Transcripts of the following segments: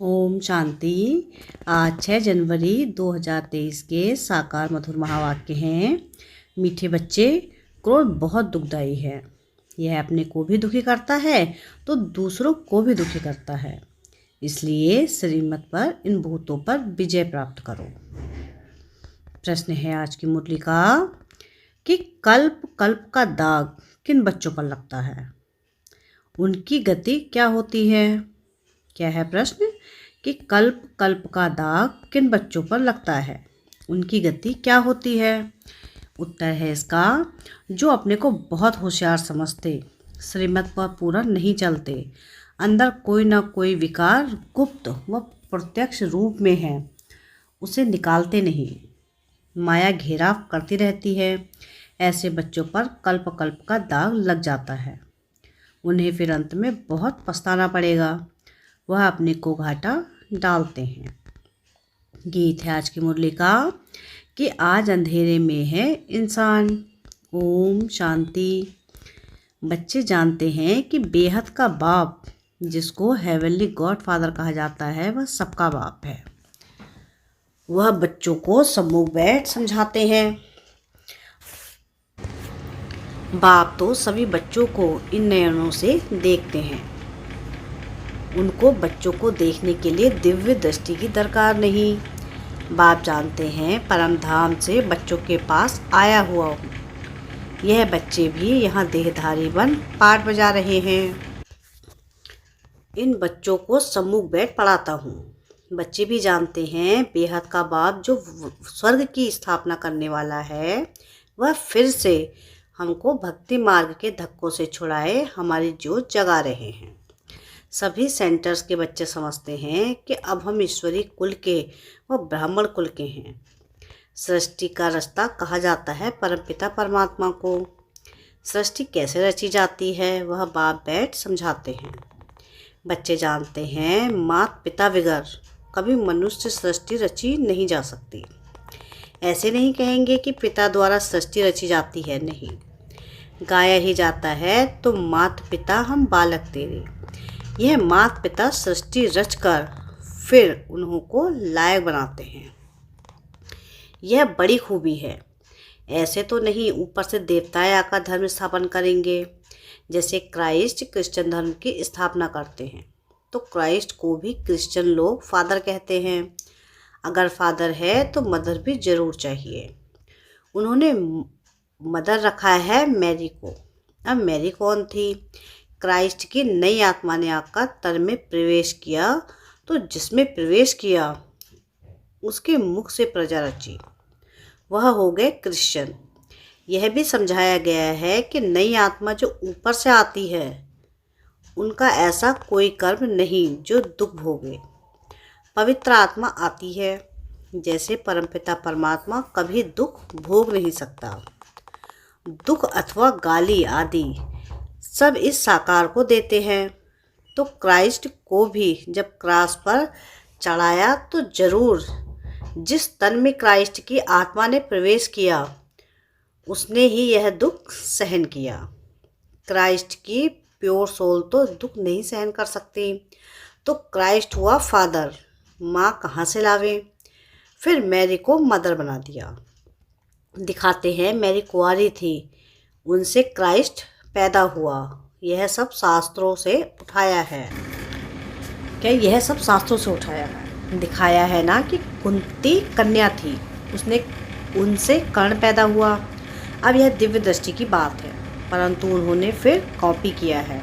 ओम शांति। आज 6 जनवरी 2023 के साकार मधुर महावाक्य हैं। मीठे बच्चे, क्रोध बहुत दुखदाई है। यह अपने को भी दुखी करता है तो दूसरों को भी दुखी करता है। इसलिए श्रीमत पर इन भूतों पर विजय प्राप्त करो। प्रश्न है आज की मुरली का कि कल्प कल्प का दाग किन बच्चों पर लगता है, उनकी गति क्या होती है। क्या है प्रश्न कि कल्प कल्प का दाग किन बच्चों पर लगता है, उनकी गति क्या होती है। उत्तर है इसका, जो अपने को बहुत होशियार समझते, श्रीमत पर पूरा नहीं चलते, अंदर कोई ना कोई विकार गुप्त व प्रत्यक्ष रूप में है, उसे निकालते नहीं, माया घेराव करती रहती है। ऐसे बच्चों पर कल्प कल्प का दाग लग जाता है। उन्हें फिर अंत में बहुत पछताना पड़ेगा। वह अपने को घाटा डालते हैं। गीत है आज की मुरली का कि आज अंधेरे में है इंसान। ओम शांति। बच्चे जानते हैं कि बेहद का बाप, जिसको हेवनली गॉड फादर कहा जाता है, वह सबका बाप है। वह बच्चों को सम्मुख बैठ समझाते हैं। बाप तो सभी बच्चों को इन नयनों से देखते हैं। उनको बच्चों को देखने के लिए दिव्य दृष्टि की दरकार नहीं। बाप जानते हैं परम धाम से बच्चों के पास आया हुआ हूँ। यह बच्चे भी यहाँ देहधारी बन पाठ बजा रहे हैं। इन बच्चों को सम्मुख बैठ पढ़ाता हूँ। बच्चे भी जानते हैं बेहद का बाप जो स्वर्ग की स्थापना करने वाला है, वह फिर से हमको भक्ति मार्ग के धक्कों से छुड़ाए हमारी जोत जगा रहे हैं। सभी सेंटर्स के बच्चे समझते हैं कि अब हम ईश्वरी कुल के व ब्राह्मण कुल के हैं। सृष्टि का रास्ता कहा जाता है परमपिता परमात्मा को। सृष्टि कैसे रची जाती है, वह बाप बैठ समझाते हैं। बच्चे जानते हैं माता पिता बगैर कभी मनुष्य सृष्टि रची नहीं जा सकती। ऐसे नहीं कहेंगे कि पिता द्वारा सृष्टि रची जाती है, नहीं, गाया ही जाता है तो माता पिता हम बालक तेरे। यह माता पिता सृष्टि रचकर फिर उन्हों को लायक बनाते हैं। यह बड़ी खूबी है। ऐसे तो नहीं ऊपर से देवताएं आकर धर्म स्थापन करेंगे। जैसे क्राइस्ट क्रिश्चियन धर्म की स्थापना करते हैं तो क्राइस्ट को भी क्रिश्चियन लोग फादर कहते हैं। अगर फादर है तो मदर भी जरूर चाहिए। उन्होंने मदर रखा है मैरी को। अब मैरी कौन थी? क्राइस्ट की नई आत्मा ने आकर तन में प्रवेश किया तो जिसमें प्रवेश किया उसके मुख से प्रजा रची, वह हो गए क्रिश्चियन। यह भी समझाया गया है कि नई आत्मा जो ऊपर से आती है उनका ऐसा कोई कर्म नहीं जो दुख भोगे। पवित्र आत्मा आती है। जैसे परमपिता परमात्मा कभी दुख भोग नहीं सकता। दुख अथवा गाली आदि सब इस साकार को देते हैं। तो क्राइस्ट को भी जब क्रॉस पर चढ़ाया तो जरूर जिस तन में क्राइस्ट की आत्मा ने प्रवेश किया उसने ही यह दुख सहन किया। क्राइस्ट की प्योर सोल तो दुख नहीं सहन कर सकती। तो क्राइस्ट हुआ फादर, माँ कहाँ से लावे? फिर मैरी को मदर बना दिया। दिखाते हैं मैरी कुंवारी थी, उनसे क्राइस्ट पैदा हुआ। यह सब शास्त्रों से उठाया है। क्या यह सब शास्त्रों से उठाया है? दिखाया है ना कि कुंती कन्या थी, उसने उनसे कर्ण पैदा हुआ। अब यह दिव्य दृष्टि की बात है, परंतु उन्होंने फिर कॉपी किया है।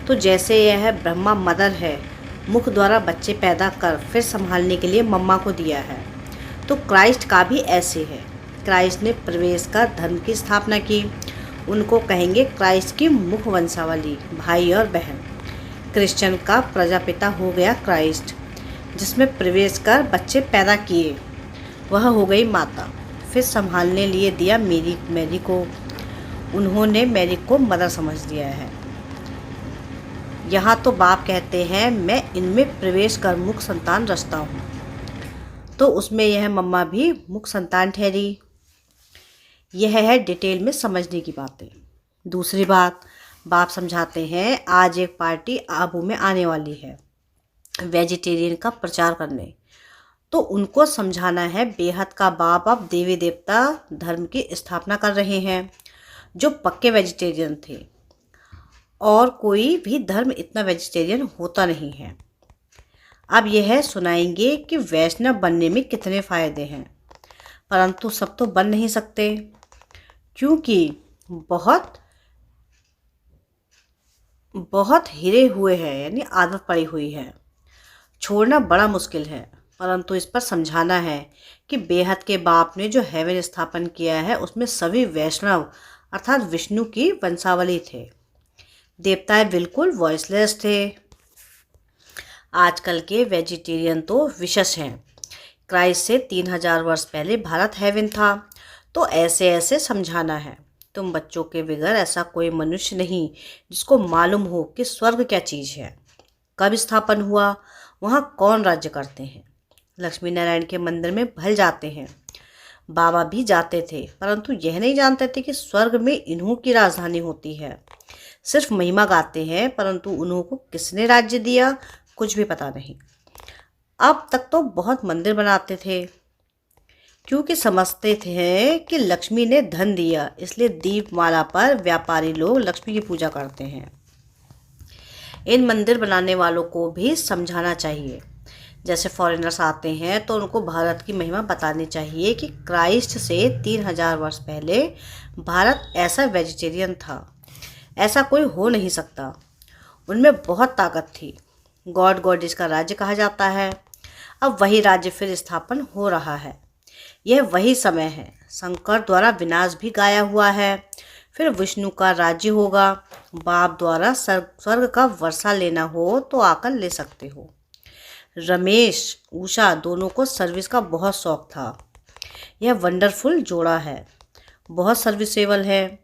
तो जैसे यह ब्रह्मा मदर है, मुख द्वारा बच्चे पैदा कर फिर संभालने के लिए मम्मा को दिया है, तो क्राइस्ट का भी ऐसे है। क्राइस्ट ने प्रवेश कर धर्म की स्थापना की। उनको कहेंगे क्राइस्ट की मुख वंशावली, भाई और बहन। क्रिश्चियन का प्रजापिता हो गया क्राइस्ट, जिसमें प्रवेश कर बच्चे पैदा किए, वह हो गई माता। फिर संभालने लिए दिया मैरी को। उन्होंने मैरी को मदर समझ लिया है। यहाँ तो बाप कहते हैं मैं इनमें प्रवेश कर मुख संतान रचता हूँ, तो उसमें यह मम्मा भी मुख संतान ठहरी। यह है डिटेल में समझने की बातें। दूसरी बात, बाप समझाते हैं आज एक पार्टी आबू में आने वाली है। वेजिटेरियन का प्रचार करने। तो उनको समझाना है बेहद का बाप अब देवी देवता धर्म की स्थापना कर रहे हैं, जो पक्के वेजिटेरियन थे, और कोई भी धर्म इतना वेजिटेरियन होता नहीं है। अब यह सुनाएंगे कि वैष्णव बनने में कितने फ़ायदे हैं, परंतु सब तो बन नहीं सकते, क्योंकि बहुत बहुत हिरे हुए हैं, यानी आदत पड़ी हुई है। छोड़ना बड़ा मुश्किल है, परंतु इस पर समझाना है कि बेहद के बाप ने जो हेवन स्थापन किया है उसमें सभी वैष्णव अर्थात विष्णु की वंशावली थे। देवताएं बिल्कुल वॉइसलेस थे। आजकल के वेजिटेरियन तो विशेष हैं। क्राइस्ट से 3000 वर्ष पहले भारत हेवन था। तो ऐसे ऐसे समझाना है। तुम बच्चों के बगैर ऐसा कोई मनुष्य नहीं जिसको मालूम हो कि स्वर्ग क्या चीज़ है, कब स्थापन हुआ, वहाँ कौन राज्य करते हैं। लक्ष्मी नारायण के मंदिर में भल जाते हैं, बाबा भी जाते थे, परंतु यह नहीं जानते थे कि स्वर्ग में इन्हों की राजधानी होती है। सिर्फ महिमा गाते हैं, परंतु उन्हों को किसने राज्य दिया कुछ भी पता नहीं। अब तक तो बहुत मंदिर बनाते थे, क्योंकि समझते थे कि लक्ष्मी ने धन दिया, इसलिए दीपमाला पर व्यापारी लोग लक्ष्मी की पूजा करते हैं। इन मंदिर बनाने वालों को भी समझाना चाहिए। जैसे फॉरेनर्स आते हैं तो उनको भारत की महिमा बतानी चाहिए कि क्राइस्ट से 3000 वर्ष पहले भारत ऐसा वेजिटेरियन था, ऐसा कोई हो नहीं सकता। उनमें बहुत ताकत थी। गॉड गॉडेस का राज्य कहा जाता है। अब वही राज्य फिर स्थापन हो रहा है। यह वही समय है। शंकर द्वारा विनाश भी गाया हुआ है, फिर विष्णु का राज्य होगा। बाप द्वारा स्वर्ग का वर्षा लेना हो तो आकर ले सकते हो। रमेश उषा दोनों को सर्विस का बहुत शौक था। यह वंडरफुल जोड़ा है, बहुत सर्विसेबल है।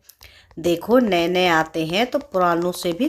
देखो नए नए आते हैं तो पुरानों से भी